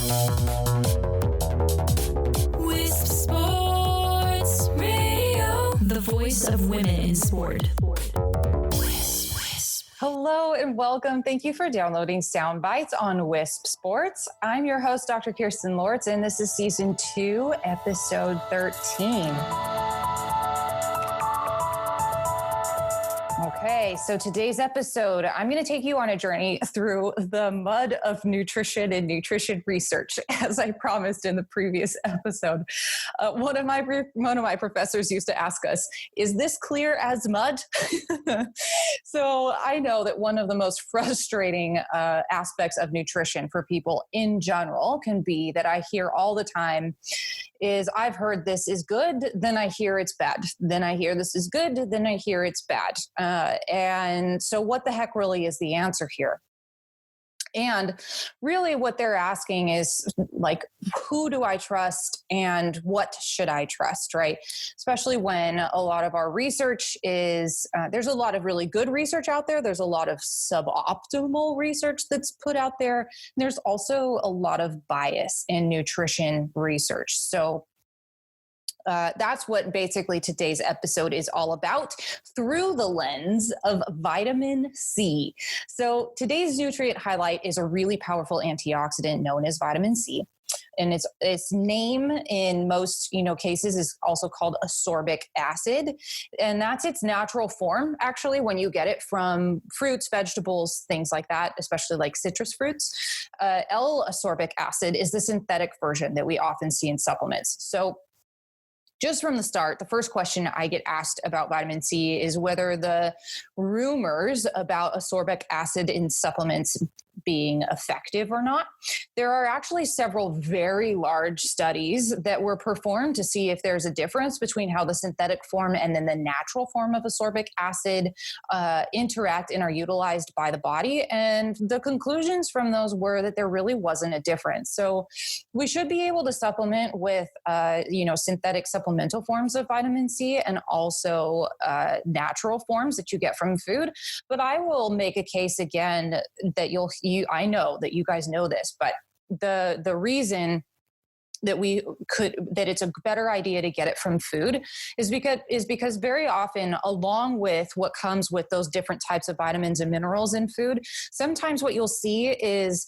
Wisp Sports Radio, the voice of women in sport. Hello and welcome. Thank you for downloading Sound Bites on Wisp Sports. I'm your host, Dr. Kirstin Lauritzen. This is season 2, episode 13. Okay, so today's episode, I'm going to take you on a journey through the mud of nutrition and nutrition research, as I promised in the previous episode. One of my professors used to ask us, "Is this clear as mud?" So I know that one of the most frustrating aspects of nutrition for people in general can be that I hear all the time is I've heard this is good, then I hear it's bad. Then I hear this is good, then I hear it's bad. And so what the heck really is the answer here? And really what they're asking is like, who do I trust and what should I trust, right? Especially when a lot of our research is, there's a lot of really good research out there. There's a lot of suboptimal research that's put out there. And there's also a lot of bias in nutrition research. So that's what basically today's episode is all about through the lens of vitamin C. So today's nutrient highlight is a really powerful antioxidant known as vitamin C. And its name in most cases is also called ascorbic acid. And that's its natural form, actually, when you get it from fruits, vegetables, things like that, especially like citrus fruits. L-ascorbic acid is the synthetic version that we often see in supplements. So just from the start, the first question I get asked about vitamin C is whether the rumors about ascorbic acid in supplements being effective or not. There are actually several very large studies that were performed to see if there's a difference between how the synthetic form and then the natural form of ascorbic acid interact and are utilized by the body. And the conclusions from those were that there really wasn't a difference. So we should be able to supplement with, synthetic supplemental forms of vitamin C and also natural forms that you get from food. But I will make a case again that I know that you guys know this, but the reason that it's a better idea to get it from food is because very often, along with what comes with those different types of vitamins and minerals in food, sometimes what you'll see is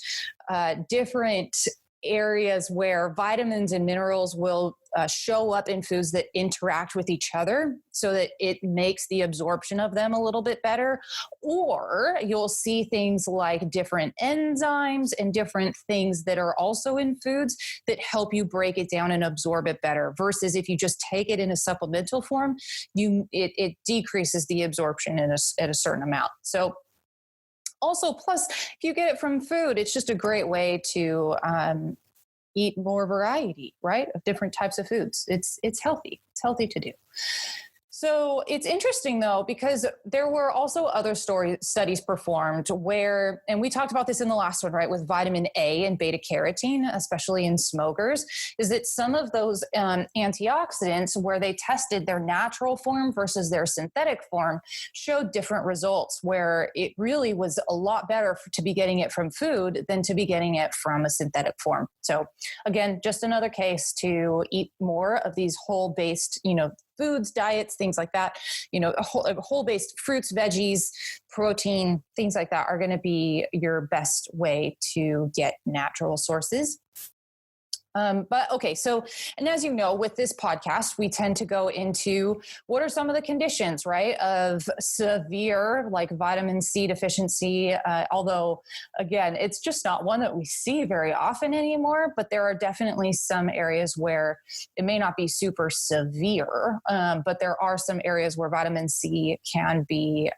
different areas where vitamins and minerals will show up in foods that interact with each other so that it makes the absorption of them a little bit better. Or you'll see things like different enzymes and different things that are also in foods that help you break it down and absorb it better, versus if you just take it in a supplemental form, it decreases the absorption at a certain amount. So also, plus, if you get it from food, it's just a great way to eat more variety, right, of different types of foods. It's healthy. It's healthy to do. So it's interesting, though, because there were also other studies performed where, and we talked about this in the last one, right, with vitamin A and beta carotene, especially in smokers, is that some of those antioxidants where they tested their natural form versus their synthetic form showed different results, where it really was a lot better to be getting it from food than to be getting it from a synthetic form. So again, just another case to eat more of these whole-based, foods, diets, things like that, whole-based fruits, veggies, protein, things like that are going to be your best way to get natural sources. But okay, so, and as you know, with this podcast, we tend to go into what are some of the conditions, right, of severe like vitamin C deficiency. Although, again, it's just not one that we see very often anymore, but there are definitely some areas where it may not be super severe, but there are some areas where vitamin C can be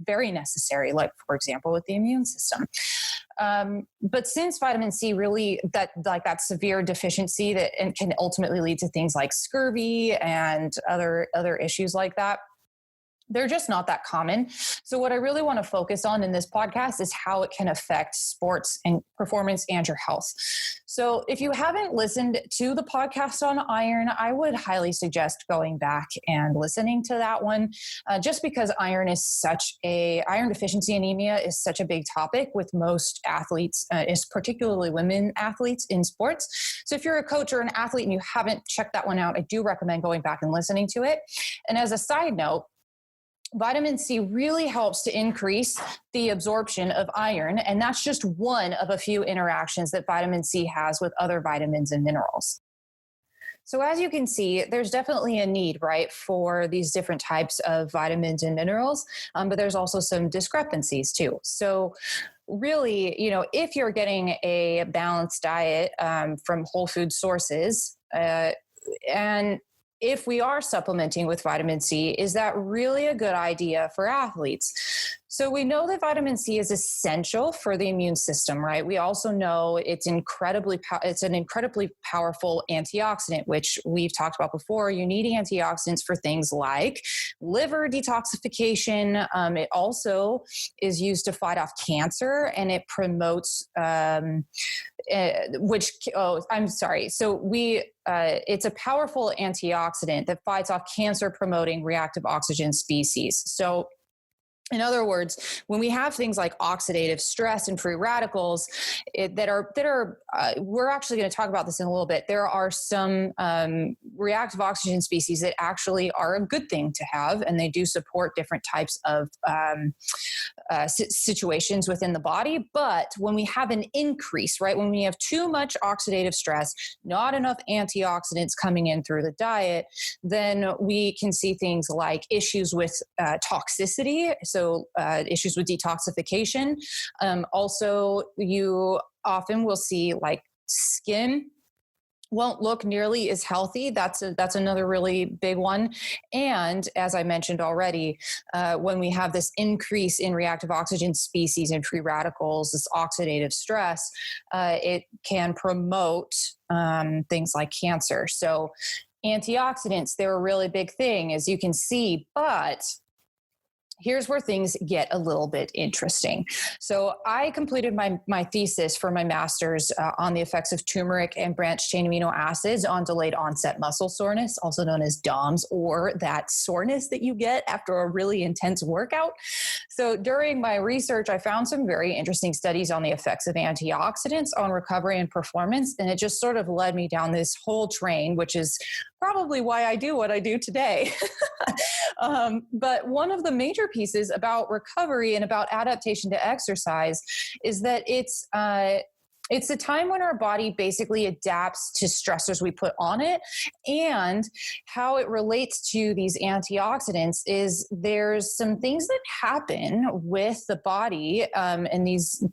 very necessary, like, for example, with the immune system. But since vitamin C really, that severe deficiency that and can ultimately lead to things like scurvy and other issues like that, they're just not that common. So what I really want to focus on in this podcast is how it can affect sports and performance and your health. So if you haven't listened to the podcast on iron, I would highly suggest going back and listening to that one, just because iron deficiency anemia is such a big topic with most athletes, is particularly women athletes in sports. So if you're a coach or an athlete and you haven't checked that one out, I do recommend going back and listening to it. And as a side note, vitamin C really helps to increase the absorption of iron, and that's just one of a few interactions that vitamin C has with other vitamins and minerals. So as you can see, there's definitely a need, right, for these different types of vitamins and minerals, but there's also some discrepancies too. So really, if you're getting a balanced diet from whole food sources, and if we are supplementing with vitamin C, is that really a good idea for athletes? So we know that vitamin C is essential for the immune system, right? We also know it's an incredibly powerful antioxidant, which we've talked about before. You need antioxidants for things like liver detoxification. It also is used to fight off cancer, and it promotes, it's a powerful antioxidant that fights off cancer-promoting reactive oxygen species. So in other words, when we have things like oxidative stress and free radicals we're actually going to talk about this in a little bit. There are some reactive oxygen species that actually are a good thing to have, and they do support different types of situations within the body. But when we have an increase, right, when we have too much oxidative stress, not enough antioxidants coming in through the diet, then we can see things like issues with toxicity. So issues with detoxification. Also, you often will see like skin won't look nearly as healthy. That's another really big one. And as I mentioned already, when we have this increase in reactive oxygen species and free radicals, this oxidative stress, it can promote things like cancer. So antioxidants, they're a really big thing, as you can see, but here's where things get a little bit interesting. So I completed my thesis for my master's on the effects of turmeric and branched chain amino acids on delayed onset muscle soreness, also known as DOMS, or that soreness that you get after a really intense workout. So during my research, I found some very interesting studies on the effects of antioxidants on recovery and performance. And it just sort of led me down this whole train, which is probably why I do what I do today. But one of the major pieces about recovery and about adaptation to exercise is that it's the time when our body basically adapts to stressors we put on it. And how it relates to these antioxidants is there's some things that happen with the body and these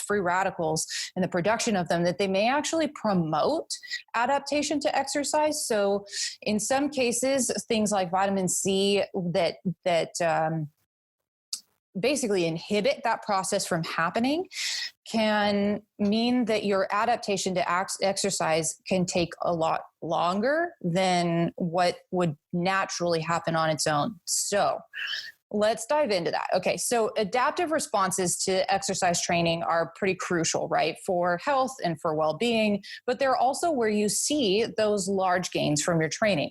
free radicals and the production of them, that they may actually promote adaptation to exercise. So in some cases, things like vitamin C that basically inhibit that process from happening can mean that your adaptation to exercise can take a lot longer than what would naturally happen on its own. So let's dive into that. Okay, so adaptive responses to exercise training are pretty crucial, right, for health and for well-being, but they're also where you see those large gains from your training.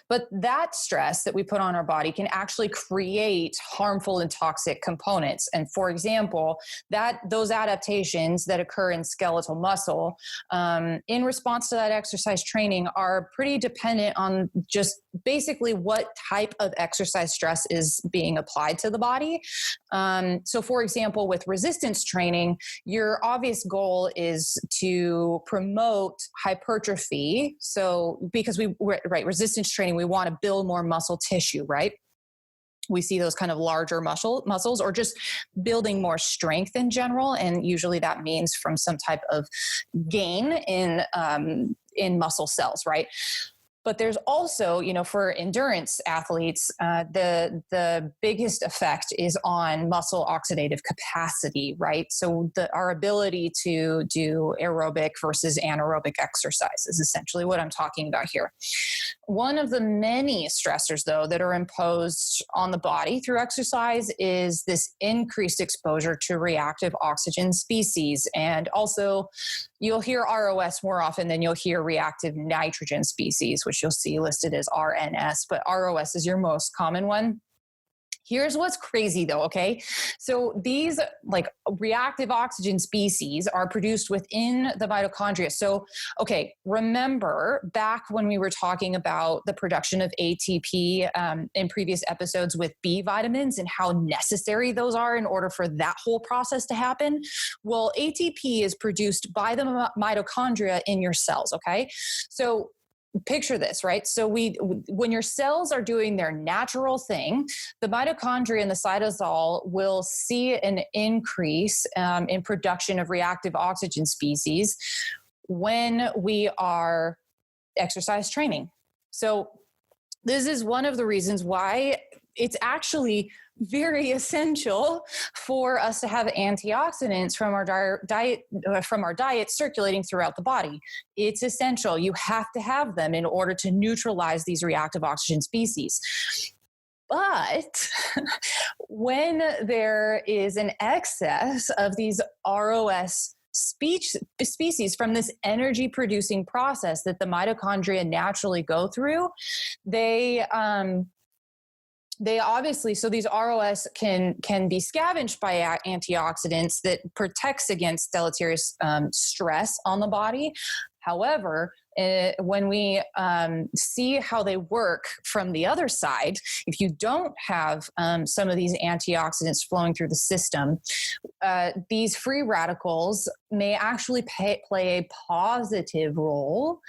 But that stress that we put on our body can actually create harmful and toxic components. And for example, those adaptations that occur in skeletal muscle in response to that exercise training are pretty dependent on just basically what type of exercise stress is being applied to the body. So for example, with resistance training, your obvious goal is to promote hypertrophy. So because resistance training, we want to build more muscle tissue, right? We see those kind of larger muscles or just building more strength in general. And usually that means from some type of gain in muscle cells, right? But there's also, for endurance athletes, the biggest effect is on muscle oxidative capacity, right? So our ability to do aerobic versus anaerobic exercise is essentially what I'm talking about here. One of the many stressors, though, that are imposed on the body through exercise is this increased exposure to reactive oxygen species. And also, you'll hear ROS more often than you'll hear reactive nitrogen species, which you'll see listed as RNS, but ROS is your most common one. Here's what's crazy though, okay? So these reactive oxygen species are produced within the mitochondria. So, okay, remember back when we were talking about the production of ATP in previous episodes with B vitamins and how necessary those are in order for that whole process to happen? Well, ATP is produced by the mitochondria in your cells, okay? So picture this, right? So when your cells are doing their natural thing, the mitochondria and the cytosol will see an increase in production of reactive oxygen species when we are exercise training. So this is one of the reasons why it's actually very essential for us to have antioxidants from our diet circulating throughout the body. It's essential. You have to have them in order to neutralize these reactive oxygen species. But when there is an excess of these ROS species from this energy producing process that the mitochondria naturally go through, they obviously, so these ROS can be scavenged by antioxidants that protects against deleterious stress on the body. However, when we see how they work from the other side, if you don't have some of these antioxidants flowing through the system, these free radicals may actually play a positive role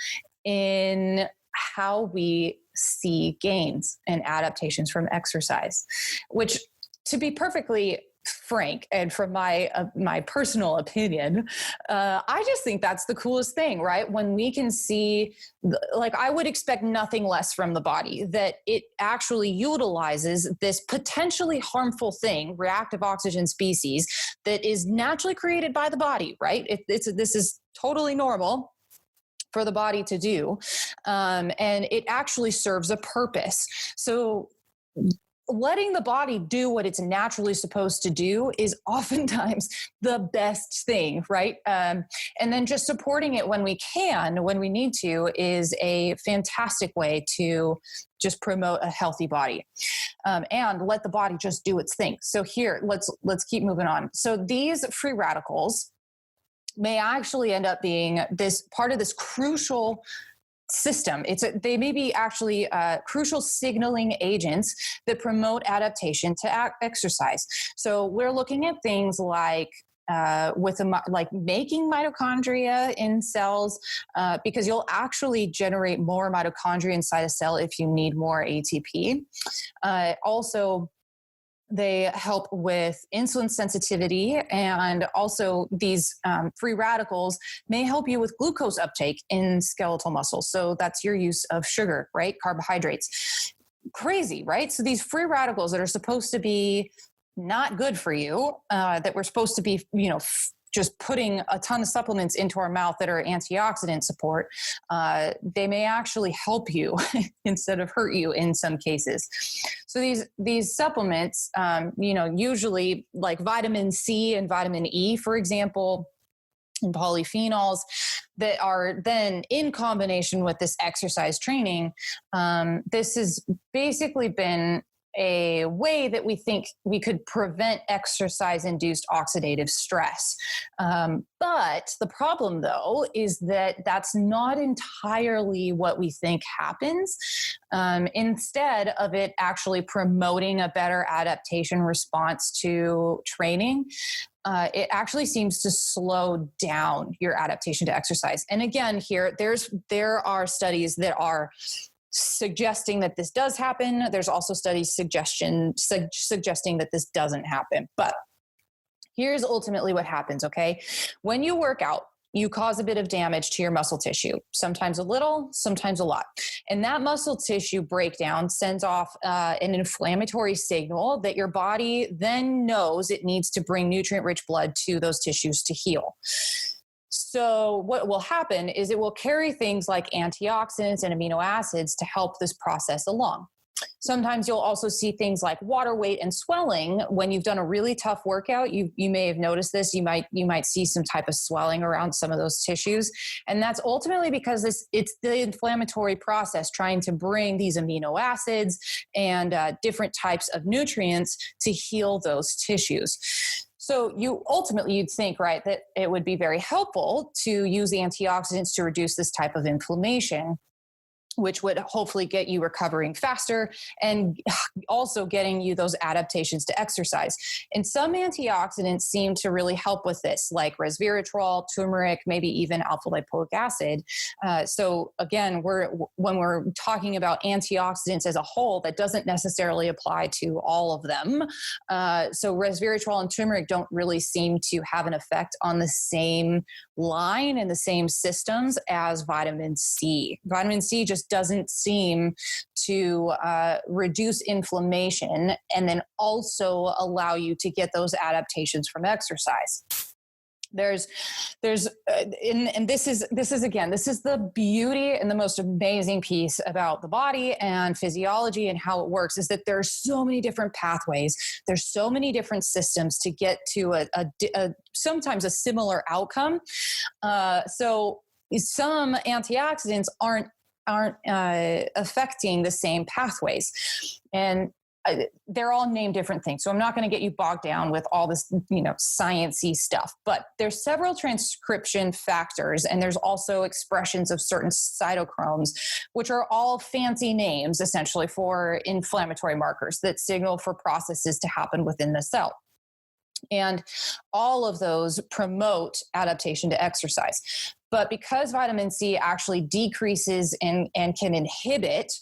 in how we see gains and adaptations from exercise, which, to be perfectly frank, and from my personal opinion, I just think that's the coolest thing, right? When we can see, I would expect nothing less from the body, that it actually utilizes this potentially harmful thing, reactive oxygen species, that is naturally created by the body, right? This is totally normal for the body to do. And it actually serves a purpose. So letting the body do what it's naturally supposed to do is oftentimes the best thing, right? And then just supporting it when we can, when we need to, is a fantastic way to just promote a healthy body, and let the body just do its thing. So here, let's keep moving on. So these free radicals may actually end up being this part of this crucial system. They may be actually crucial signaling agents that promote adaptation to exercise. So we're looking at things like making mitochondria in cells, because you'll actually generate more mitochondria inside a cell if you need more ATP. Also, they help with insulin sensitivity, and also these free radicals may help you with glucose uptake in skeletal muscle. So that's your use of sugar, right? Carbohydrates. Crazy, right? So these free radicals that are supposed to be not good for you, that we're supposed to be, just putting a ton of supplements into our mouth that are antioxidant support, they may actually help you instead of hurt you in some cases. So these supplements, usually like vitamin C and vitamin E, for example, and polyphenols, that are then in combination with this exercise training, this has basically been a way that we think we could prevent exercise-induced oxidative stress. But the problem, though, is that that's not entirely what we think happens. Instead of it actually promoting a better adaptation response to training, it actually seems to slow down your adaptation to exercise. And again, here, there are studies that are suggesting that this does happen. There's also studies suggesting that this doesn't happen. But here's ultimately what happens, okay? When you work out, you cause a bit of damage to your muscle tissue, sometimes a little, sometimes a lot. And that muscle tissue breakdown sends off an inflammatory signal that your body then knows it needs to bring nutrient-rich blood to those tissues to heal. So what will happen is it will carry things like antioxidants and amino acids to help this process along. Sometimes you'll also see things like water weight and swelling. When you've done a really tough workout, you may have noticed this. You might see some type of swelling around some of those tissues. And that's ultimately because it's the inflammatory process trying to bring these amino acids and different types of nutrients to heal those tissues. So you'd think, right, that it would be very helpful to use antioxidants to reduce this type of inflammation, which would hopefully get you recovering faster and also getting you those adaptations to exercise. And some antioxidants seem to really help with this, like resveratrol, turmeric, maybe even alpha lipoic acid. So again, when we're talking about antioxidants as a whole, that doesn't necessarily apply to all of them. So resveratrol and turmeric don't really seem to have an effect on the same line and the same systems as vitamin C. Vitamin C just doesn't seem to reduce inflammation and then also allow you to get those adaptations from exercise. And this is the beauty and the most amazing piece about the body and physiology and how it works, is that there's so many different pathways. There's so many different systems to get to a sometimes a similar outcome. So some antioxidants aren't affecting the same pathways, and they're all named different things. So I'm not going to get you bogged down with all this, science-y stuff, but there's several transcription factors, and there's also expressions of certain cytochromes, which are all fancy names essentially for inflammatory markers that signal for processes to happen within the cell. And all of those promote adaptation to exercise. But because vitamin C actually decreases and can inhibit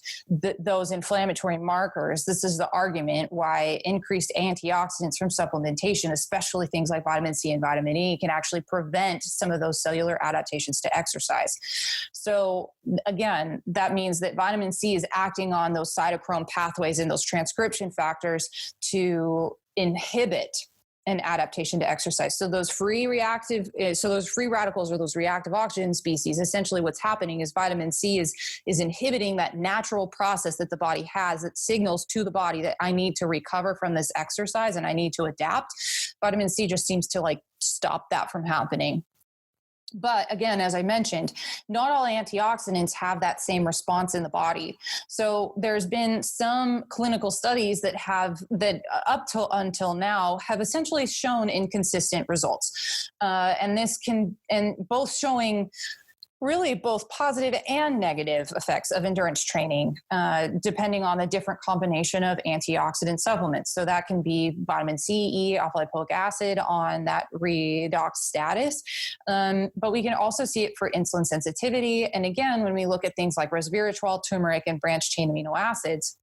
those inflammatory markers, this is the argument why increased antioxidants from supplementation, especially things like vitamin C and vitamin E, can actually prevent some of those cellular adaptations to exercise. So again, that means that vitamin C is acting on those cytochrome pathways and those transcription factors to inhibit an adaptation to exercise. So those free radicals or those reactive oxygen species, essentially what's happening is vitamin C is inhibiting that natural process that the body has that signals to the body that I need to recover from this exercise and I need to adapt. Vitamin C just seems to stop that from happening. But again, as I mentioned, not all antioxidants have that same response in the body. So there's been some clinical studies that until now have essentially shown inconsistent results. And both showing really both positive and negative effects of endurance training, depending on the different combination of antioxidant supplements. So that can be vitamin C, E, alpha lipoic acid on that redox status. But we can also see it for insulin sensitivity. And again, when we look at things like resveratrol, turmeric, and branched chain amino acids,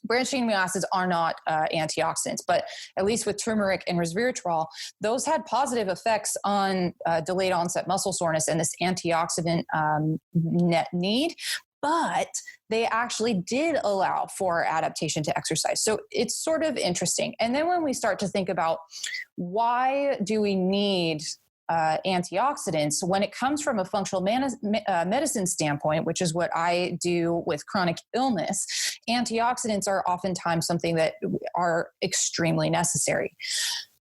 branched chain amino acids are not antioxidants, but at least with turmeric and resveratrol, those had positive effects on delayed onset muscle soreness and this antioxidant net need. But they actually did allow for adaptation to exercise. So it's sort of interesting. And then when we start to think about why do we need antioxidants, when it comes from a functional medicine standpoint, which is what I do with chronic illness, antioxidants are oftentimes something that are extremely necessary.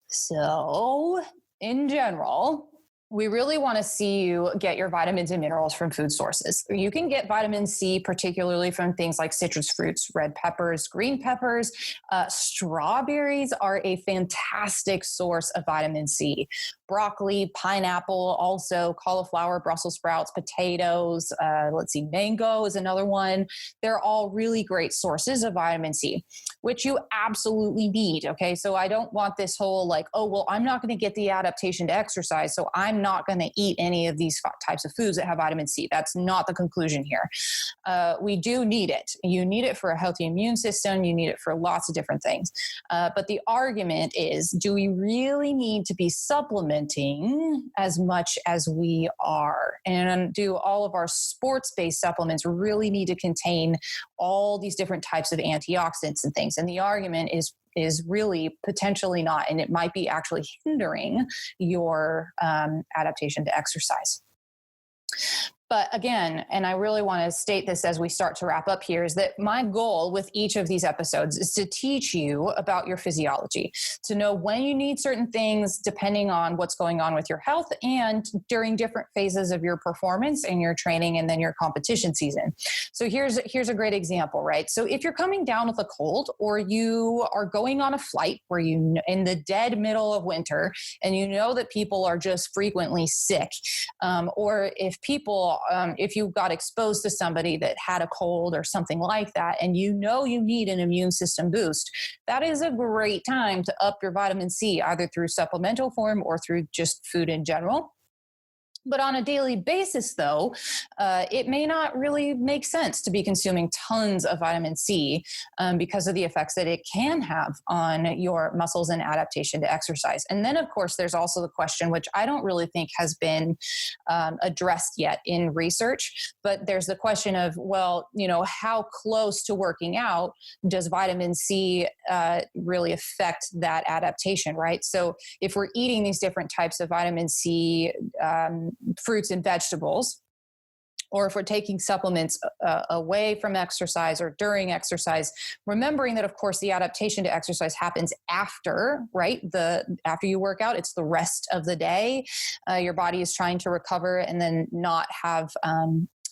So in general, we really want to see you get your vitamins and minerals from food sources. You can get vitamin C, particularly from things like citrus fruits, red peppers, green peppers. Strawberries are a fantastic source of vitamin C. Broccoli, pineapple, also cauliflower, Brussels sprouts, potatoes, mango is another one. They're all really great sources of vitamin C, which you absolutely need, okay? So I don't want this whole I'm not going to get the adaptation to exercise, so I'm I'm not going to eat any of these types of foods that have vitamin C. That's not the conclusion here. We do need it. You need it for a healthy immune system. You need it for lots of different things. But the argument is, do we really need to be supplementing as much as we are? And do all of our sports-based supplements really need to contain all these different types of antioxidants and things? And the argument is really potentially not, and it might be actually hindering your adaptation to exercise. But again, and I really want to state this as we start to wrap up here, is that my goal with each of these episodes is to teach you about your physiology, to know when you need certain things depending on what's going on with your health and during different phases of your performance and your training and then your competition season. So here's a great example, right? So if you're coming down with a cold, or you are going on a flight where you in the dead middle of winter and you know that people are just frequently sick, or if you got exposed to somebody that had a cold or something like that, and you know you need an immune system boost, that is a great time to up your vitamin C, either through supplemental form or through just food in general. But on a daily basis, though, it may not really make sense to be consuming tons of vitamin C because of the effects that it can have on your muscles and adaptation to exercise. And then, of course, there's also the question, which I don't really think has been addressed yet in research, but there's the question of, well, how close to working out does vitamin C really affect that adaptation, right? So if we're eating these different types of vitamin C, fruits and vegetables, or if we're taking supplements away from exercise or during exercise, remembering that, of course, the adaptation to exercise happens after, right? After you work out, it's the rest of the day. Your body is trying to recover and then not have,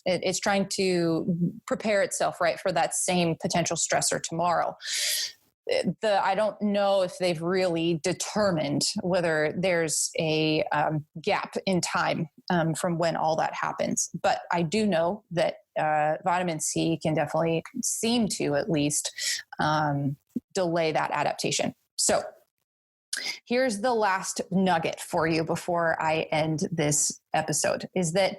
it's trying to prepare itself, right, for that same potential stressor tomorrow. I don't know if they've really determined whether there's a gap in time from when all that happens. But I do know that vitamin C can definitely seem to at least delay that adaptation. So here's the last nugget for you before I end this episode, is that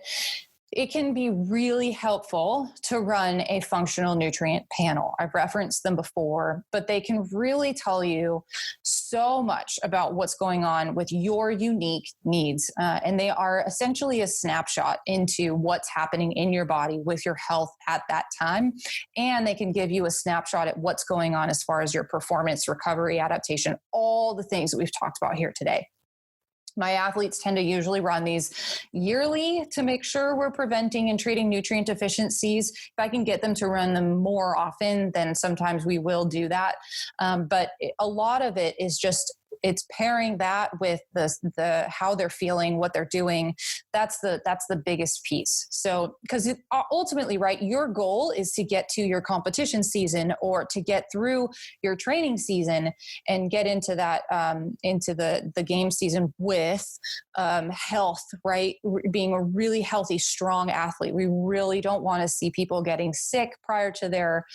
it can be really helpful to run a functional nutrient panel. I've referenced them before, but they can really tell you so much about what's going on with your unique needs. And they are essentially a snapshot into what's happening in your body with your health at that time. And they can give you a snapshot at what's going on as far as your performance, recovery, adaptation, all the things that we've talked about here today. My athletes tend to usually run these yearly to make sure we're preventing and treating nutrient deficiencies. If I can get them to run them more often, then sometimes we will do that. But a lot of it is just, it's pairing that with the how they're feeling, what they're doing. That's the biggest piece. So, because ultimately, right, your goal is to get to your competition season or to get through your training season and get into that into the game season with health, right? Being a really healthy, strong athlete. We really don't want to see people getting sick prior to their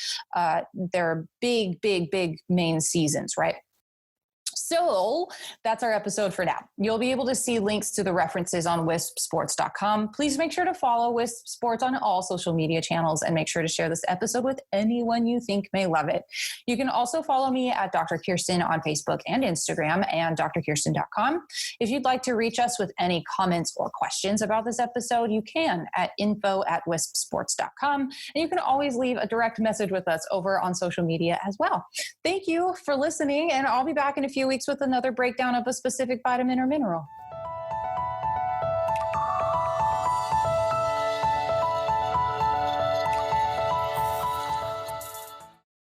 big main seasons, right? So that's our episode for now. You'll be able to see links to the references on wispsports.com. Please make sure to follow Wisp Sports on all social media channels and make sure to share this episode with anyone you think may love it. You can also follow me at Dr. Kirstin on Facebook and Instagram and drkirstin.com. If you'd like to reach us with any comments or questions about this episode, you can at info@wispsports.com. And you can always leave a direct message with us over on social media as well. Thank you for listening, and I'll be back in a few weeks with another breakdown of a specific vitamin or mineral.